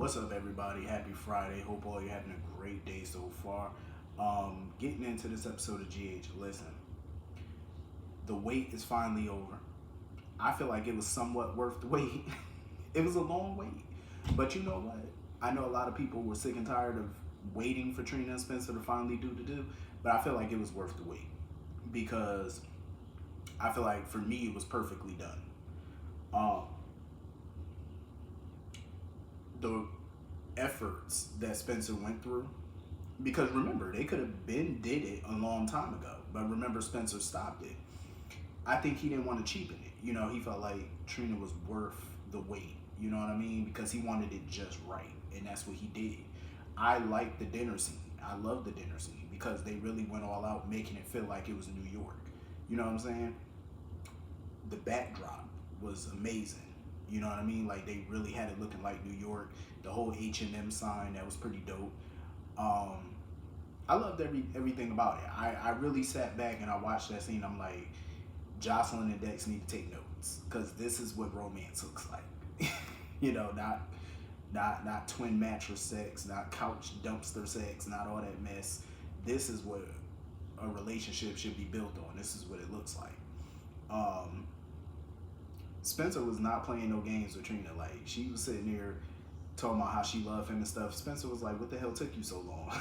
What's up, everybody? Happy Friday. Hope all you're having a great day so far. Getting into this episode of GH, listen, the wait is finally over. I feel like it was somewhat worth the wait. It was a long wait. But you know what? I know a lot of people were sick and tired of waiting for Trina and Spencer to finally do, but I feel like it was worth the wait because I feel like for me it was perfectly done. Um, the efforts that Spencer went through, because remember, they could have been did it a long time ago, but remember Spencer stopped it. I think he didn't want to cheapen it. He felt like Trina was worth the wait. You know what I mean? Because he wanted it just right, and that's what he did. I like the dinner scene. I love the dinner scene because they really went all out, making it feel like it was New York. You know what I'm saying? The backdrop was amazing. You know what I mean? Like they really had it looking like New York. The whole H&M sign, that was pretty dope. Um, I loved everything about it. I really sat back and I watched that scene. I'm like, Jocelyn and Dex need to take notes because this is what romance looks like. Not twin mattress sex, not couch dumpster sex, not all that mess. This is what a relationship should be built on. This is what it looks like. Um, Spencer was not playing no games with Trina. Like she was sitting there talking about how she loved him and stuff. Spencer was like, "What the hell took you so long?"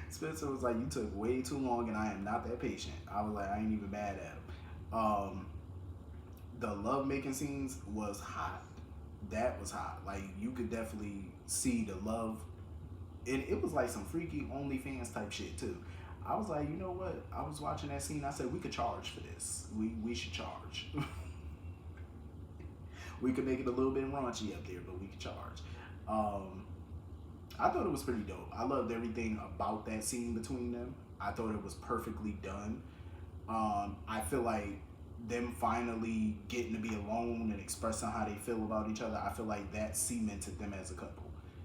Spencer was like, "You took way too long, and I am not that patient." I was like, I ain't even mad at him. The love making scenes was hot. That was hot. Like you could definitely see the love. It was like some freaky OnlyFans type shit too. I was like, you know what? I was watching that scene. I said we could charge for this. We should charge. We could make it a little bit raunchy up there, but we could charge. Um, I thought it was pretty dope. I loved everything about that scene between them. I thought it was perfectly done. I feel like them finally getting to be alone and expressing how they feel about each other, I feel like that cemented them as a couple.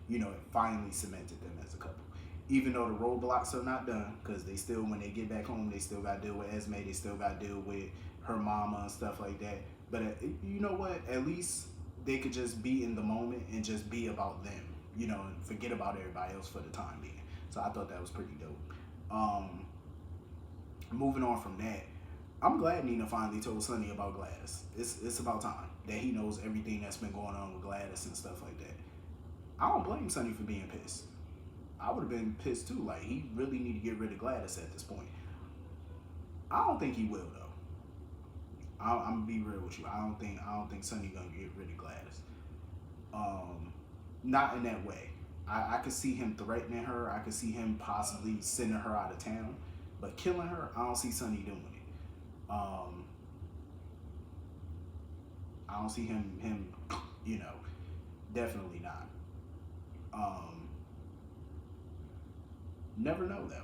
It finally cemented them as a couple. Even though the roadblocks are not done, because they still, when they get back home, they still got to deal with Esme, they still got to deal with her mama and stuff like that. But you know what? At least they could just be in the moment and just be about them, and forget about everybody else for the time being. So I thought that was pretty dope. Moving on from that, I'm glad Nina finally told Sonny about Gladys. It's about time that he knows everything that's been going on with Gladys and stuff like that. I don't blame Sonny for being pissed. I would have been pissed too. Like he really need to get rid of Gladys at this point. I don't think he will though. I'm gonna be real with you. I don't think Sonny gonna get rid of Gladys. Um, Not in that way. I could see him threatening her. I could see him possibly sending her out of town, but killing her, I don't see Sonny doing it. I don't see him. You know, Definitely not. Um, Never know though.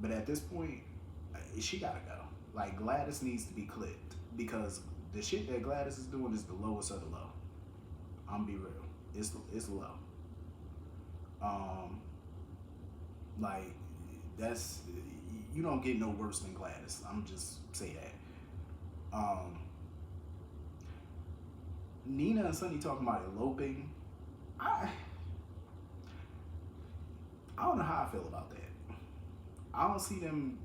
But at this point, she gotta go. Like Gladys needs to be clipped because the shit that Gladys is doing is the lowest of the low. I'm be real. It's low. Um, like that's you don't get no worse than Gladys. I'm just say that. Nina and Sonny talking about eloping. I I don't know how I feel about that. I don't see them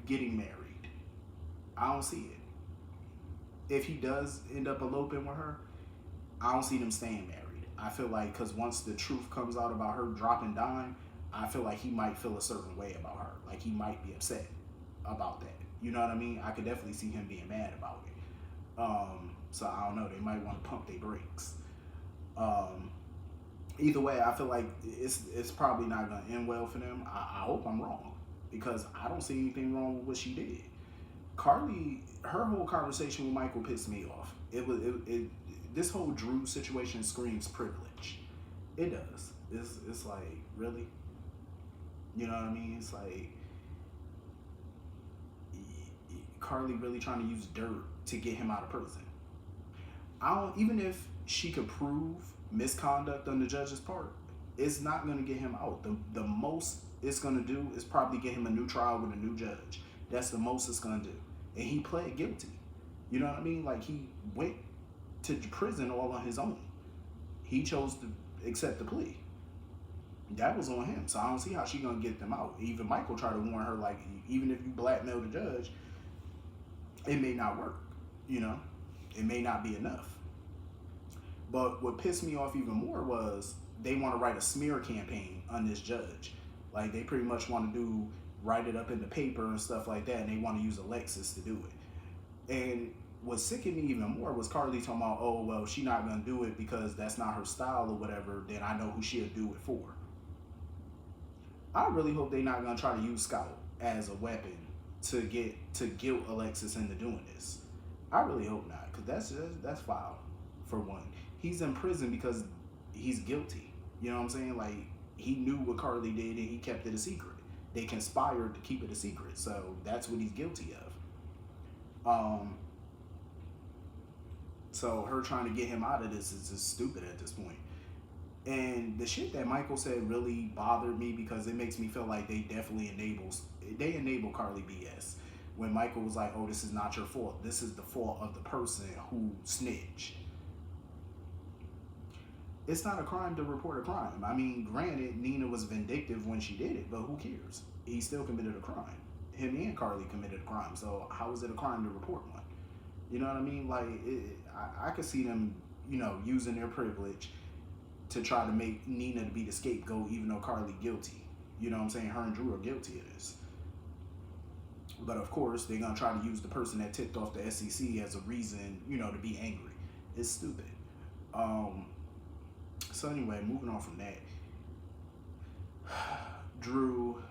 getting married. I don't see it. If he does end up eloping with her, I don't see them staying married. I feel like because once the truth comes out about her dropping dime, I feel like he might feel a certain way about her. Like he might be upset about that. You know what I mean? I could definitely see him being mad about it. So I don't know. They might want to pump their brakes. Um, Either way, I feel like it's probably not gonna end well for them. I hope I'm wrong because I don't see anything wrong with what she did. Carly, her whole conversation with Michael pissed me off. This whole Drew situation screams privilege. It does. It's like really, you know what I mean? It's like Carly really trying to use dirt to get him out of prison. I don't even if she could prove misconduct on the judge's part, it's not gonna get him out. The most it's gonna do is probably get him a new trial with a new judge. That's the most it's gonna do. And he pled guilty. You know what I mean? Like he went to prison all on his own. He chose to accept the plea. That was on him. So I don't see how she gonna get them out. Even Michael tried to warn her, like, even if you blackmail the judge, it may not work. You know, it may not be enough. But what pissed me off even more was they want to write a smear campaign on this judge. Like, they pretty much want to write it up in the paper and stuff like that, and they want to use Alexis to do it. And what sickened me even more was Carly talking about, oh, well, she not going to do it because that's not her style or whatever, then I know who she'll do it for. I really hope they're not going to try to use Scout as a weapon to guilt Alexis into doing this. I really hope not, because that's foul, for one. He's in prison because he's guilty. You know what I'm saying? Like, he knew what Carly did and he kept it a secret. They conspired to keep it a secret, so that's what he's guilty of. So her trying to get him out of this is just stupid at this point. And the shit that Michael said really bothered me because it makes me feel like they definitely enable Carly BS. When Michael was like, oh, this is not your fault. This is the fault of the person who snitched. It's not a crime to report a crime. I mean, granted, Nina was vindictive when she did it, but who cares? He still committed a crime. Him and Carly committed a crime, so how is it a crime to report one? You know what I mean? Like, I could see them, you know, using their privilege to try to make Nina to be the scapegoat, even though Carly guilty. You know what I'm saying? Her and Drew are guilty of this. But of course, they're going to try to use the person that tipped off the SEC as a reason, you know, to be angry. It's stupid. So anyway, moving on from that. Drew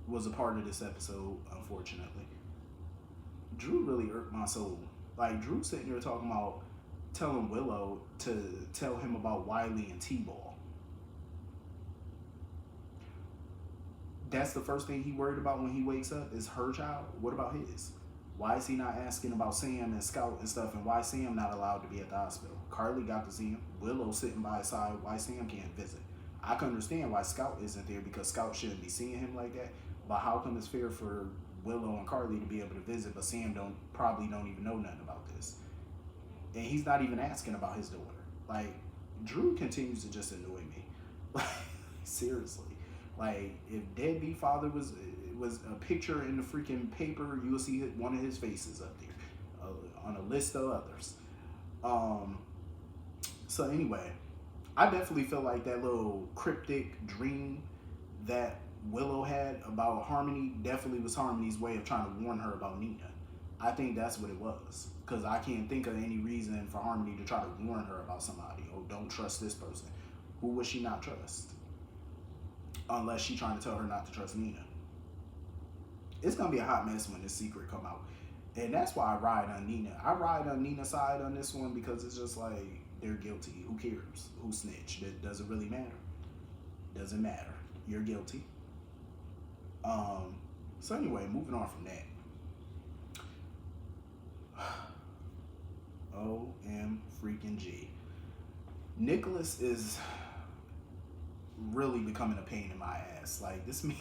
was a part of this episode, unfortunately. Drew really irked my soul. Like, Drew sitting there talking about telling Willow to tell him about Wiley and T-Ball. That's the first thing he worried about when he wakes up is her child. What about his? Why is he not asking about Sam and Scout and stuff, and why Sam not allowed to be at the hospital? Carly got to see him. Willow sitting by his side. Why Sam can't visit? I can understand why Scout isn't there because Scout shouldn't be seeing him like that. But how come it's fair for Willow and Carly to be able to visit, but Sam probably don't even know nothing about this? And he's not even asking about his daughter. Like, Drew continues to just annoy me. Like, seriously. Like, if Deadbeat Father was a picture in the freaking paper, you will see one of his faces up there on a list of others. So anyway, I definitely feel like that little cryptic dream that Willow had about Harmony definitely was Harmony's way of trying to warn her about Nina. I think that's what it was. Because I can't think of any reason for Harmony to try to warn her about somebody. Oh, don't trust this person. Who would she not trust? Unless she trying to tell her not to trust Nina. It's going to be a hot mess when this secret come out. And that's why I ride on Nina. I ride on Nina's side on this one because it's just like, they're guilty. Who cares? Who snitched? It doesn't really matter. Doesn't matter. You're guilty. So anyway, moving on from that. OM freaking G. Nicholas is really becoming a pain in my ass. Like, this me.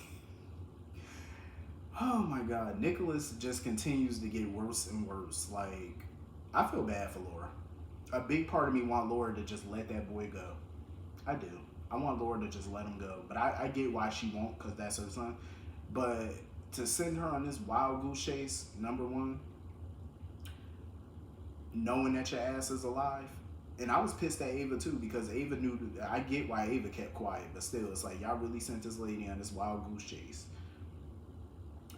Oh my God. Nicholas just continues to get worse and worse. Like, I feel bad for Laura. A big part of me want Laura to just let that boy go. I do. I want Laura to just let him go. But I get why she won't, because that's her son. But to send her on this wild goose chase, number one, knowing that your ass is alive. And I was pissed at Ava too, because Ava knew, I get why Ava kept quiet, but still, it's like, y'all really sent this lady on this wild goose chase.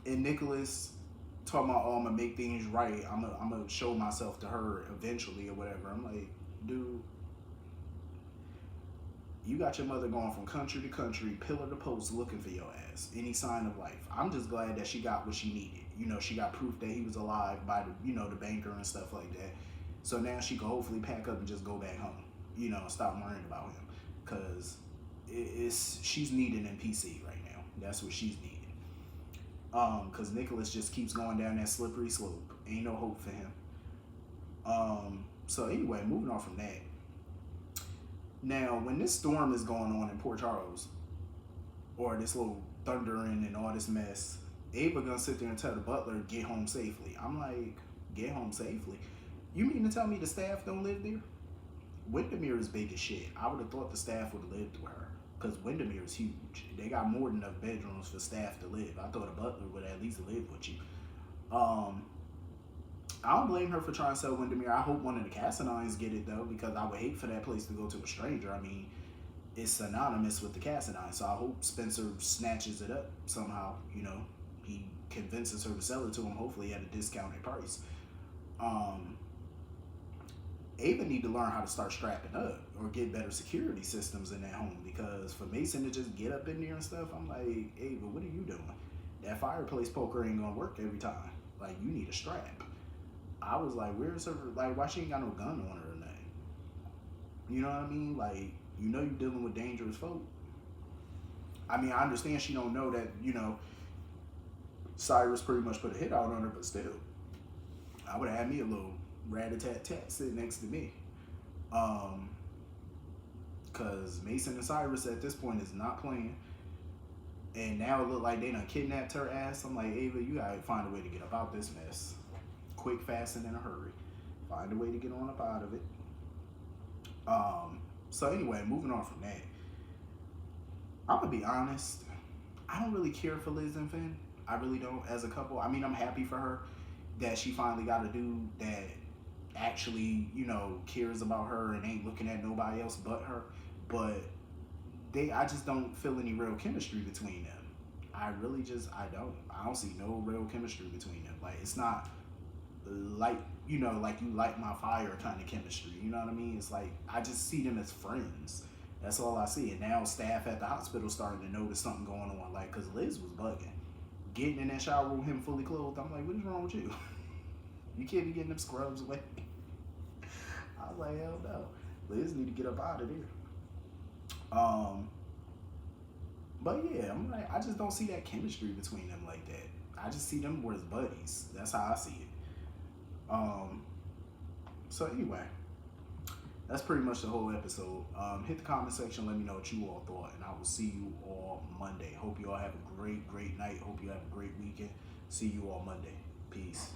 And Nicholas talking about, oh, I'm gonna make things right, I'm gonna show myself to her eventually or whatever. I'm like, dude, you got your mother going from country to country, pillar to post, looking for your ass. Any sign of life. I'm just glad that she got what she needed. You know, she got proof that he was alive by the, you know, the banker and stuff like that. So now she can hopefully pack up and just go back home. You know, stop worrying about him. Because she's needed in PC right now. That's what she's needed. Because Nicholas just keeps going down that slippery slope. Ain't no hope for him. So anyway, moving on from that. Now, when this storm is going on in Port Charles, or this little thundering and all this mess, Ava gonna sit there and tell the butler, get home safely. I'm like, get home safely? You mean to tell me the staff don't live there? Windermere is big as shit. I would have thought the staff would have lived with her because Windermere is huge. They got more than enough bedrooms for staff to live. I thought a butler would at least live with you. Um, I don't blame her for trying to sell Windermere. I hope one of the Cassadines get it though, because I would hate for that place to go to a stranger. I mean, it's synonymous with the Cassadine, so I hope Spencer snatches it up somehow. You know, he convinces her to sell it to him, hopefully at a discounted price. Um, Ava need to learn how to start strapping up or get better security systems in that home, because for Mason to just get up in there and stuff, I'm like, Ava, what are you doing? That fireplace poker ain't gonna work every time. Like, you need a strap. I was like, where's her? Like, why she ain't got no gun on her or nothing? You know what I mean? Like, you know, you're dealing with dangerous folk. I mean, I understand she don't know that, you know, Cyrus pretty much put a hit out on her, but still, I would have had me a little rat-a-tat-tat sitting next to me. Because Mason and Cyrus at this point is not playing. And now it look like they done kidnapped her ass. I'm like, Ava, you gotta find a way to get up out this mess. Quick, fast, and in a hurry. Find a way to get on up out of it. So anyway, moving on from that. I'm gonna be honest. I don't really care for Liz and Finn. I really don't as a couple. I mean, I'm happy for her that she finally got a dude that actually, you know, cares about her and ain't looking at nobody else but her. But I just don't feel any real chemistry between them. I don't see no real chemistry between them. Like, it's not like, you know, like you light my fire kind of chemistry. You know what I mean? It's like, I just see them as friends. That's all I see. And now staff at the hospital starting to notice something going on. Like, because Liz was bugging. Getting in that shower room, him fully clothed. I'm like, what is wrong with you? You can't be getting them scrubs away. I was like, hell no. Liz need to get up out of there. But yeah, I'm like, I just don't see that chemistry between them like that. I just see them as buddies. That's how I see it. So anyway, that's pretty much the whole episode. Hit the comment section, let me know what you all thought, and I will see you all Monday. Hope you all have a great night. Hope you have a great weekend. See you all Monday. Peace.